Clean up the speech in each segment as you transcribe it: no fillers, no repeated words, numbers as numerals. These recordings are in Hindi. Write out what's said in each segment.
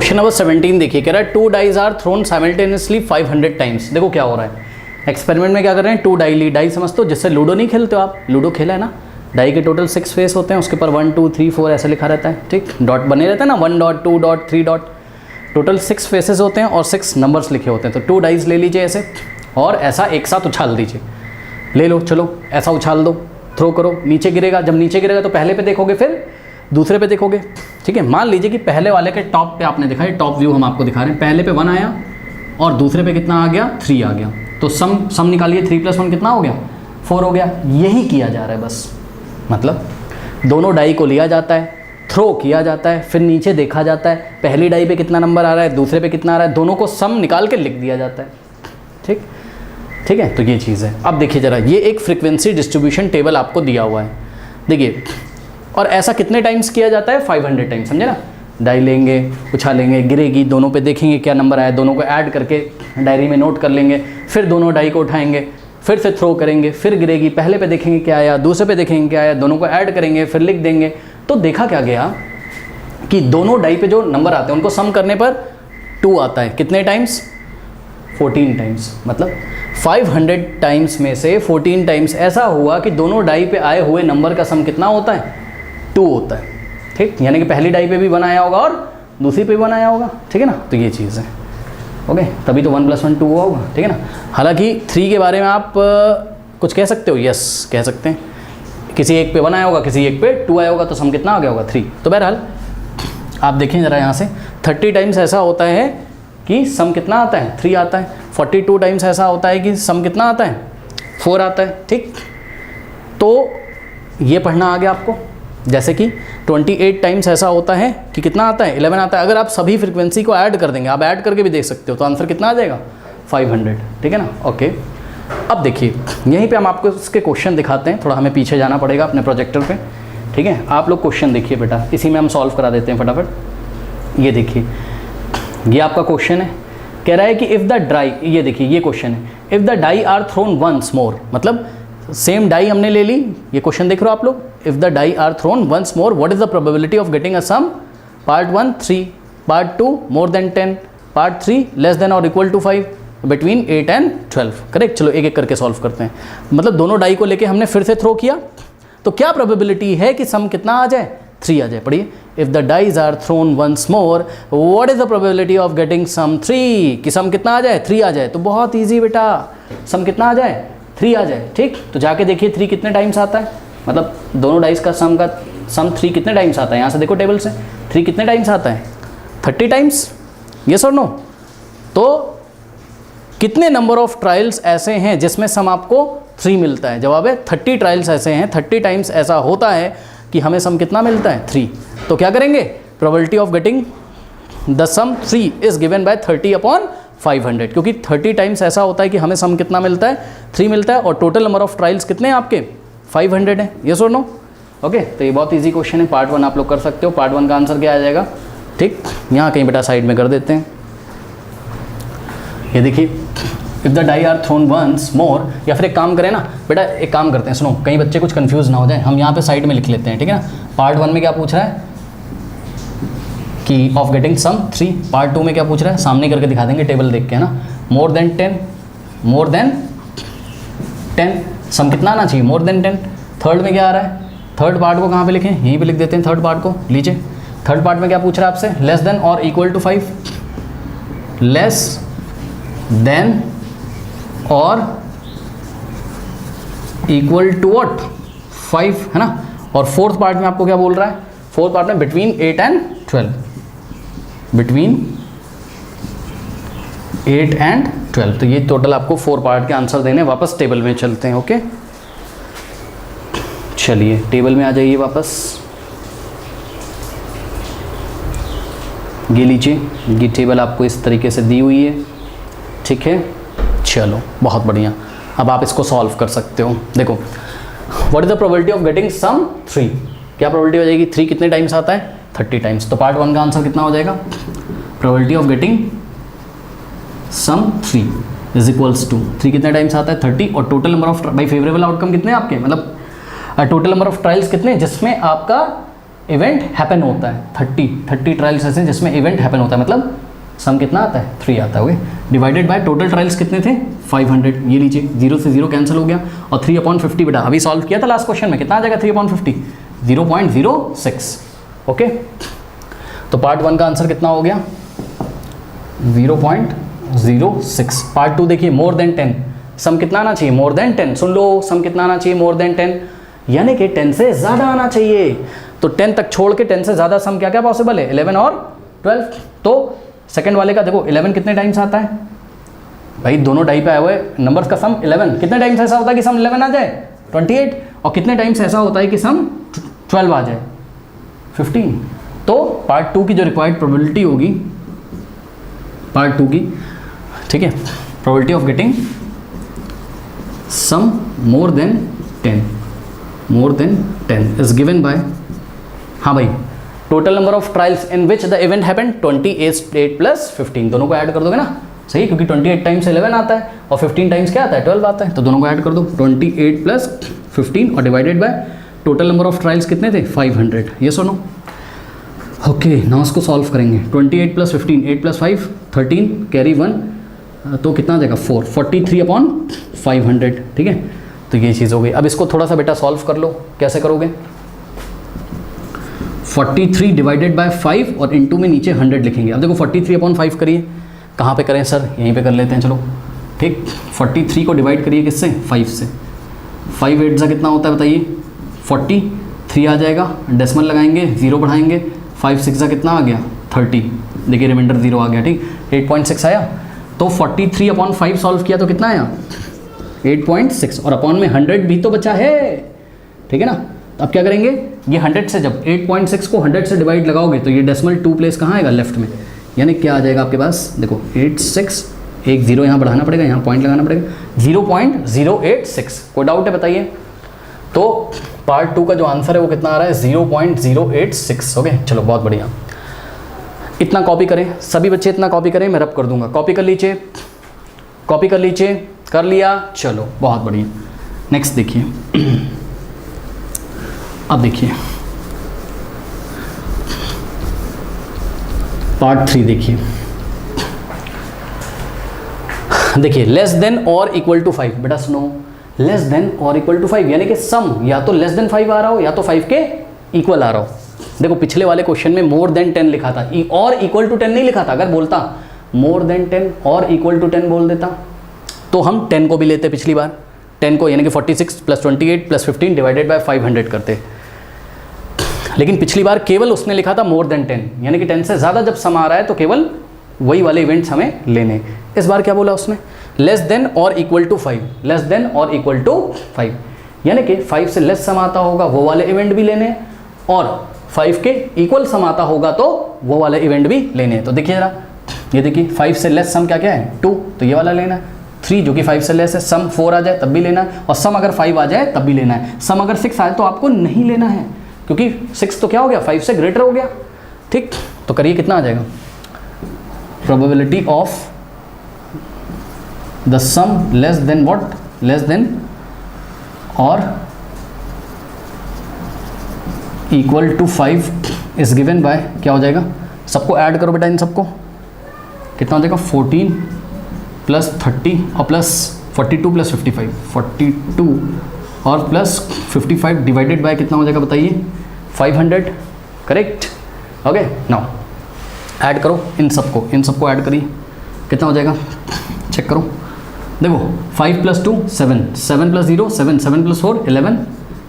क्वेश्चन नंबर 17 देखिए, कह रहा है 2 dice are thrown simultaneously 500 times. देखो क्या हो रहा है एक्सपेरिमेंट में, क्या कर रहे हैं 2 डाई ली। डाई समझते हो, जिससे लूडो नहीं खेलते हो आप, लूडो खेला है ना। डाई के टोटल 6 फेस होते हैं, उसके ऊपर 1 2 3 4 ऐसा लिखा रहता है, ठीक, डॉट बने रहते हैं ना, 1 dot 2 dot 3 dot, total 6 faces होते हैं और 6 नंबर्स लिखे होते हैं। तो 2 डाइज ले लीजिए ऐसे और ऐसा एक साथ उछाल दीजिए, ले लो, चलो ऐसा उछाल दो, थ्रो करो, नीचे गिरेगा। जब नीचे गिरेगा तो पहले पे देखोगे, फिर दूसरे पे देखोगे, ठीक है। मान लीजिए कि पहले वाले के टॉप पे आपने दिखाया, टॉप व्यू हम आपको दिखा रहे हैं, पहले पे 1 आया और दूसरे पे कितना आ गया, 3 आ गया। तो सम निकालिए, 3 + 1 कितना हो गया, 4 हो गया। यही किया जा रहा है बस, मतलब दोनों डाई को लिया जाता है, थ्रो किया जाता है, फिर नीचे देखा जाता है, पहली डाई पे कितना नंबर आ रहा है, दूसरे पे कितना आ रहा है, दोनों को सम निकाल के लिख दिया जाता है, ठीक, ठीक है। तो ये चीज़ है। अब देखिए ज़रा, ये एक फ्रीक्वेंसी डिस्ट्रीब्यूशन टेबल आपको दिया हुआ है, देखिए, और ऐसा कितने टाइम्स किया जाता है, 500 टाइम्स, समझे ना। डाई लेंगे, उछालेंगे, गिरेगी, दोनों पे देखेंगे क्या नंबर आया, दोनों को ऐड करके डायरी में नोट कर लेंगे, फिर दोनों डाई को उठाएंगे, फिर से थ्रो करेंगे, फिर गिरेगी, पहले पे देखेंगे क्या आया, दूसरे पे देखेंगे क्या आया, दोनों को ऐड करेंगे, फिर लिख देंगे। तो देखा क्या गया कि दोनों डाई पे जो नंबर आते हैं उनको सम करने पर 2 आता है। कितने टाइम्स, 14 टाइम्स। मतलब 500 टाइम्स में से 14 टाइम्स ऐसा हुआ कि दोनों डाई पे आए हुए नंबर का सम कितना होता है, 2 होता है, ठीक। यानी कि पहली डाई पे भी 1 आया होगा और दूसरी पे भी 1 आया होगा, ठीक है ना। तो ये चीज़ है, ओके, तभी तो 1 + 1 2 हुआ होगा, ठीक है ना। हालांकि 3 के बारे में आप कुछ कह सकते हो, यस कह सकते हैं, किसी एक पे 1 आया होगा, किसी एक पे 2 आया होगा, तो सम कितना आ गया होगा, 3। तो बहरहाल आप देखें ज़रा यहाँ से, 30 टाइम्स ऐसा होता है कि सम कितना आता है, 3 आता है। 42 टाइम्स ऐसा होता है कि सम कितना आता है, 4 आता है, ठीक। तो ये पढ़ना आ गया आपको। जैसे कि 28 टाइम्स ऐसा होता है कि कितना आता है, 11 आता है। अगर आप सभी फ्रीक्वेंसी को ऐड कर देंगे, आप ऐड करके भी देख सकते हो, तो आंसर कितना आ जाएगा, 500, ठीक है ना। ओके, अब देखिए यहीं पे हम आपको इसके क्वेश्चन दिखाते हैं, थोड़ा हमें पीछे जाना पड़ेगा अपने प्रोजेक्टर पे, ठीक है। आप लोग क्वेश्चन देखिए बेटा, इसी में हम सॉल्व करा देते हैं फटाफट। ये देखिए, ये आपका क्वेश्चन है, कह रहा है कि इफ़ द डाई, ये देखिए ये क्वेश्चन है, if the die are thrown once more, मतलब सेम डाई हमने ले ली, ये क्वेश्चन देख रहे हो आप लोग। If the die are thrown once more, what is the probability of getting a sum, part 1 3, part 2 more than 10, part 3 less than or equal to 5, between 8 and 12। Correct. चलो एक एक करके सॉल्व करते हैं। मतलब दोनों डाई को लेके हमने फिर से थ्रो किया, तो क्या प्रोबेबिलिटी है कि सम कितना आ जाए, 3 आ जाए। पढ़िए, if the dice are thrown once more, what is the probability of getting sum 3, कि सम कितना आ जाए, 3 आ जाए। तो बहुत ईजी बेटा, सम कितना आ जाए, 3 आ जाए, ठीक। तो जाके देखिए 3 कितने टाइम्स आता है, मतलब दोनों डाइस का सम 3 कितने टाइम्स आता है, यहाँ से देखो टेबल से, 3 कितने टाइम्स आता है, 30 टाइम्स, यस और नो। तो कितने नंबर ऑफ ट्रायल्स ऐसे हैं जिसमें सम आपको 3 मिलता है, जवाब है 30 ट्रायल्स ऐसे हैं, 30 टाइम्स ऐसा होता है कि हमें सम कितना मिलता है, 3। तो क्या करेंगे, probability of getting the sum 3 is given by 30/500, क्योंकि 30 टाइम्स ऐसा होता है कि हमें सम कितना मिलता है, 3 मिलता है, और टोटल नंबर ऑफ ट्रायल्स कितने हैं आपके, 500 है, यस और नो। ओके, तो ये बहुत ईजी क्वेश्चन है, पार्ट 1 आप लोग कर सकते हो। पार्ट 1 का आंसर क्या आ जाएगा, ठीक, यहाँ कहीं बेटा साइड में कर देते हैं। ये देखिए, if the die are thrown once more, या फिर एक काम करें ना बेटा, एक काम करते हैं, सुनो, कहीं बच्चे कुछ कंफ्यूज ना हो जाए, हम यहाँ पे साइड में लिख लेते हैं, ठीक है ना। पार्ट 1 में क्या पूछ रहा है कि ऑफ गेटिंग सम 3, पार्ट 2 में क्या पूछ रहा है, सामने करके दिखा देंगे टेबल देख के, है ना। मोर देन 10, सम कितना आना चाहिए, मोर देन 10। थर्ड में क्या आ रहा है, थर्ड पार्ट को कहाँ पे लिखें, यहीं पे लिख देते हैं थर्ड पार्ट को, लीजिए। थर्ड पार्ट में क्या पूछ रहा है आपसे, less than or equal to 5, less than or equal to what, 5, है ना। और फोर्थ पार्ट में आपको क्या बोल रहा है, फोर्थ पार्ट में बिटवीन 8 and 12, बिटवीन 8 and 12। तो ये टोटल आपको 4 पार्ट के आंसर देने। वापस टेबल में चलते हैं, ओके, चलिए टेबल में आ जाइए वापस। ये लीजिए, ये टेबल आपको इस तरीके से दी हुई है, ठीक है। चलो बहुत बढ़िया, अब आप इसको सॉल्व कर सकते हो। देखो, what is the probability of getting sum 3, क्या प्रोबेबिलिटी हो जाएगी, 3 कितने टाइम्स आता है, 30 टाइम्स। तो पार्ट 1 का आंसर कितना हो जाएगा, probability of getting sum 3 is equals to 3 कितने टाइम्स आता है, 30, और टोटल नंबर ऑफ, भाई फेवरेबल आउटकम कितने हैं आपके, मतलब टोटल नंबर ऑफ ट्रायल्स कितने, जिसमें आपका इवेंट हैपन होता है। 30 ट्रायल्स ऐसे जिसमें इवेंट हैपन होता है, मतलब सम कितना आता है 3 आता है। Okay, divided by total trials कितने थे 500, ये लीजिए 0 से 0 कैंसिल हो गया और 3/50 बेटा अभी सॉल्व किया था लास्ट क्वेश्चन में, कितना आ जाएगा 3/50 0.06। ओके, तो पार्ट 1 का आंसर कितना हो गया 0.06। पार्ट 2 देखिए मोर देन 10, सम कितना आना चाहिए मोर देन 10, सुन लो सम कितना आना चाहिए मोर देन 10, यानी कि 10 से ज़्यादा आना चाहिए। तो 10 तक छोड़ के 10 से ज़्यादा सम क्या क्या पॉसिबल है 11 और 12। तो सेकंड वाले का देखो 11 कितने टाइम्स आता है भाई, दोनों डाई पे आए हुए नंबर्स का सम 11, कितने टाइम्स ऐसा होता है कि सम 11 आ जाए 28, और कितने टाइम्स ऐसा होता है कि सम 12 आ जाए 15। तो पार्ट 2 की जो रिक्वायर्ड प्रोबेबिलिटी होगी पार्ट 2 की, ठीक है, probability of getting sum more than 10 is given by, हाँ भाई, total number of trials in which the event happened 28 plus 15, दोनों को ऐड कर दोगे ना, सही, क्योंकि 28 टाइम्स 11 आता है और 15 टाइम्स क्या आता है 12 आता है, तो दोनों को ऐड कर दो 28 प्लस 15 और divided by total number of trials कितने थे 500, ये सुनो। ओके, नाउ उसको सॉल्व करेंगे। 28 प्लस 15, 8 प्लस 5 13, कैरी 1, तो कितना आ जाएगा 4, 43/500, ठीक है। तो ये चीज़ हो गई। अब इसको थोड़ा सा बेटा सॉल्व कर लो, कैसे करोगे 43 डिवाइडेड बाय 5 और इनटू में नीचे 100 लिखेंगे। अब देखो 43/5 करिए, कहाँ पे करें सर, यहीं पे कर लेते हैं, चलो ठीक। 43 को डिवाइड करिए किससे 5 से, 5 8 कितना होता है बताइए 43 आ जाएगा, डेसिमल लगाएंगे 0 बढ़ाएंगे, 5 6 कितना आ गया 30, देखिए रिमाइंडर 0 आ गया, ठीक, 8.6 आया। तो 43/5 सॉल्व किया तो कितना आया 8.6 और अपॉन में 100 भी तो बचा है, ठीक है ना। तो अब क्या करेंगे, ये 100 से जब 8.6 को 100 से डिवाइड लगाओगे तो ये डेसिमल 2 प्लेस कहाँ आएगा लेफ्ट में, यानी क्या आ जाएगा आपके पास, देखो 86, एक 0 यहाँ बढ़ाना पड़ेगा, यहाँ पॉइंट लगाना पड़ेगा, 0.086। कोई डाउट है बताइए। तो पार्ट 2 का जो आंसर है वो कितना आ रहा है 0.086। ओके, चलो बहुत बढ़िया। इतना कॉपी करें सभी बच्चे, इतना कॉपी करें, मैं रब कर दूंगा, कॉपी कर लीजिए, कॉपी कर लीजिए, कर लिया, चलो बहुत बढ़िया। नेक्स्ट देखिए, अब देखिए पार्ट 3 देखिए, देखिए less than or equal to 5, बेटा सुनो, less than or equal to 5 यानी कि सम या तो लेस देन 5 आ रहा हो या तो 5 के इक्वल आ रहा हो। देखो पिछले वाले क्वेश्चन में मोर देन 10 लिखा था और इक्वल टू 10 नहीं लिखा था, अगर बोलता मोर देन 10 और इक्वल टू 10 बोल देता तो हम 10 को भी लेते, पिछली बार 10 को यानी कि 46 प्लस 28 प्लस 15 डिवाइडेड बाय 500 करते, लेकिन पिछली बार केवल उसने लिखा था मोर देन 10 यानी कि 10 से ज़्यादा जब सम आ रहा है तो केवल वही वाले इवेंट्स हमें लेने। इस बार क्या बोला उसने, less than or equal to 5, less than or equal to 5 यानी कि 5 से लेस सम आता होगा वो वाले इवेंट भी लेने और 5 के इक्वल सम आता होगा तो वो वाले इवेंट भी लेने। तो देखिए जरा, ये देखिए 5 से लेस सम क्या क्या है 2, तो ये वाला लेना है। 3 जो कि 5 से लेस है, सम 4 आ जाए तब भी लेना है, और सम अगर 5 आ जाए तब भी लेना है। सम अगर 6 आए तो आपको नहीं लेना है, क्योंकि 6 तो क्या हो गया 5 से ग्रेटर हो गया, ठीक। तो करिए कितना आ जाएगा, probability of the sum less than what, less than or equal to 5 is given by, क्या हो जाएगा, सबको ऐड करो बेटा, इन सबको कितना हो जाएगा 14 प्लस 30 और प्लस 42 प्लस 55, 42 और प्लस 55 डिवाइडेड बाय कितना हो जाएगा बताइए 500, करेक्ट। ओके, नाउ ऐड करो इन सबको ऐड करिए, कितना हो जाएगा चेक करो। देखो 5 plus 2 7, 7 plus 0 7, 7 plus 4 11,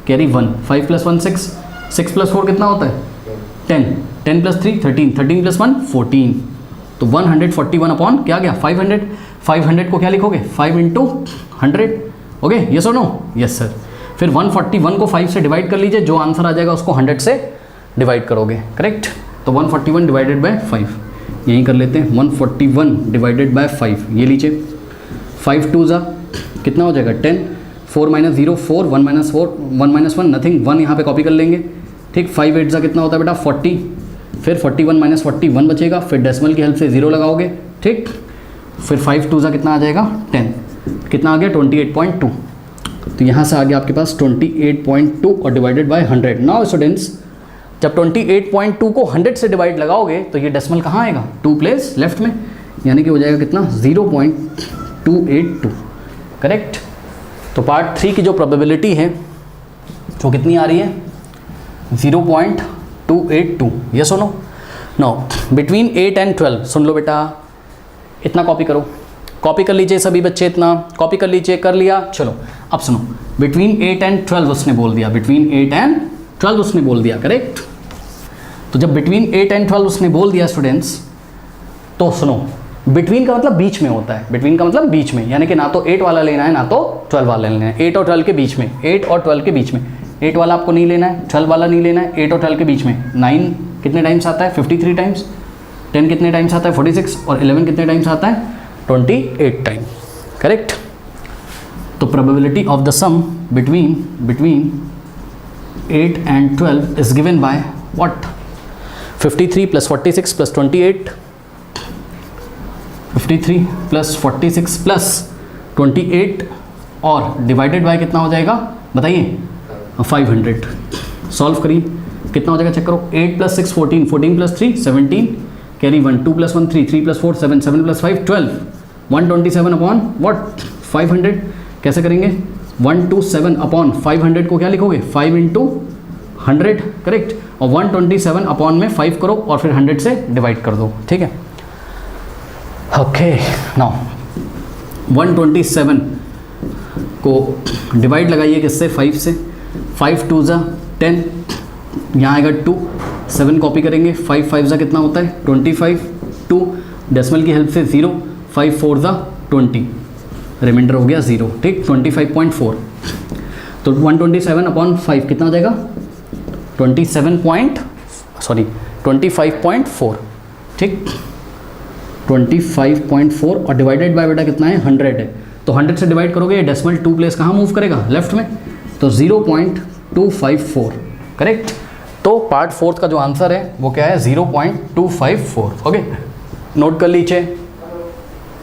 carry 1, 5 plus 1 6, 6 plus 4 कितना होता है 10, 10 प्लस 3 13, 13 प्लस 1 14, तो 141 अपॉन क्या आ गया 500। 500 को क्या लिखोगे 5 इंटू 100, ओके, यस और नो, यस सर। फिर 141 को 5 से डिवाइड कर लीजिए, जो आंसर आ जाएगा उसको 100 से डिवाइड करोगे, करेक्ट। तो 141 डिवाइडेड बाय 5 यहीं कर लेते हैं, 141 डिवाइडेड बाय 5 ये लीजिए, 5 2 ज़ा कितना हो जाएगा 10, 4 माइनस 0 4, 1 माइनस 4 1 माइनस 1 नथिंग, 1 यहाँ पे कॉपी कर लेंगे, ठीक। 5 8 ज़ा कितना होता है बेटा 40, फिर 41 माइनस 40 1 बचेगा, फिर डेसिमल की हेल्प से 0 लगाओगे, ठीक। फिर 5 2 ज़ा कितना आ जाएगा 10, कितना आ गया 28.2, तो यहाँ से आ गया आपके पास 28.2 और डिवाइडेड बाय 100। नाउ स्टूडेंट्स जब 28.2 को 100 से डिवाइड लगाओगे तो ये डेसिमल कहाँ आएगा, 2 प्लेस लेफ्ट में, यानी कि हो जाएगा कितना 0.282, करेक्ट। तो पार्ट 3 की जो प्रोबेबिलिटी है जो कितनी आ रही है 0.282, ये सुनो। नो बिटवीन 8 एंड 12, सुन लो बेटा, इतना कॉपी करो, कॉपी कर लीजिए सभी बच्चे, इतना कॉपी कर लीजिए, कर लिया। चलो अब सुनो, बिटवीन 8 एंड 12 उसने बोल दिया, बिटवीन 8 एंड 12 उसने बोल दिया, करेक्ट। तो जब बिटवीन 8 एंड 12 उसने बोल दिया स्टूडेंट्स, तो सुनो, बिटवीन का मतलब बीच में होता है, बिटवीन का मतलब बीच में, यानी कि ना तो 8 वाला लेना है ना तो 12 वाला लेना है, 8 और 12 के बीच में, 8 और 12 के बीच में, 8 वाला आपको नहीं लेना है, 12 वाला नहीं लेना है, 8 और 12 के बीच में। 9 कितने टाइम्स आता है 53 टाइम्स, 10 कितने टाइम्स आता है 46, और 11 कितने टाइम्स आता है 28 टाइम, करेक्ट। तो probability of the sum between 8 and 12 is given by what, 53 plus 46 plus 28, 53 plus 46 plus 28 और डिवाइडेड बाय कितना हो जाएगा बताइए 500। सॉल्व करिए, कितना हो जाएगा चेक करो, 8 plus 6 14, 14 plus 3 17, carry 1, 2 plus 1 3, 3 plus 4 7, 7 plus 5 12, 127 upon what 500। कैसे करेंगे, 127 अपॉन 500 को क्या लिखोगे 5 इंटू 100, करेक्ट, और 127 अपॉन में 5 करो और फिर 100 से डिवाइड कर दो, ठीक है। ओके नाउ 127 को डिवाइड लगाइए किससे 5 से, 5 2 ज़ा 10, यहाँ आएगा 2, 7 कॉपी करेंगे, 5 5 ज़ा कितना होता है 25, 2 डेसिमल की हेल्प से 0, 5 4 ज़ा 20, रिमाइंडर हो गया 0, ठीक, 25.4। तो 127 अपॉन 5 कितना हो जाएगा 25.4, ठीक, 25.4 और डिवाइडेड बाय बेटा कितना है 100 है, तो 100 से डिवाइड करोगे डेसिमल 2 प्लेस कहाँ मूव करेगा लेफ्ट में, तो 0.254, करेक्ट। तो पार्ट 4 का जो आंसर है वो क्या है 0.254, ओके, नोट कर लीजिए।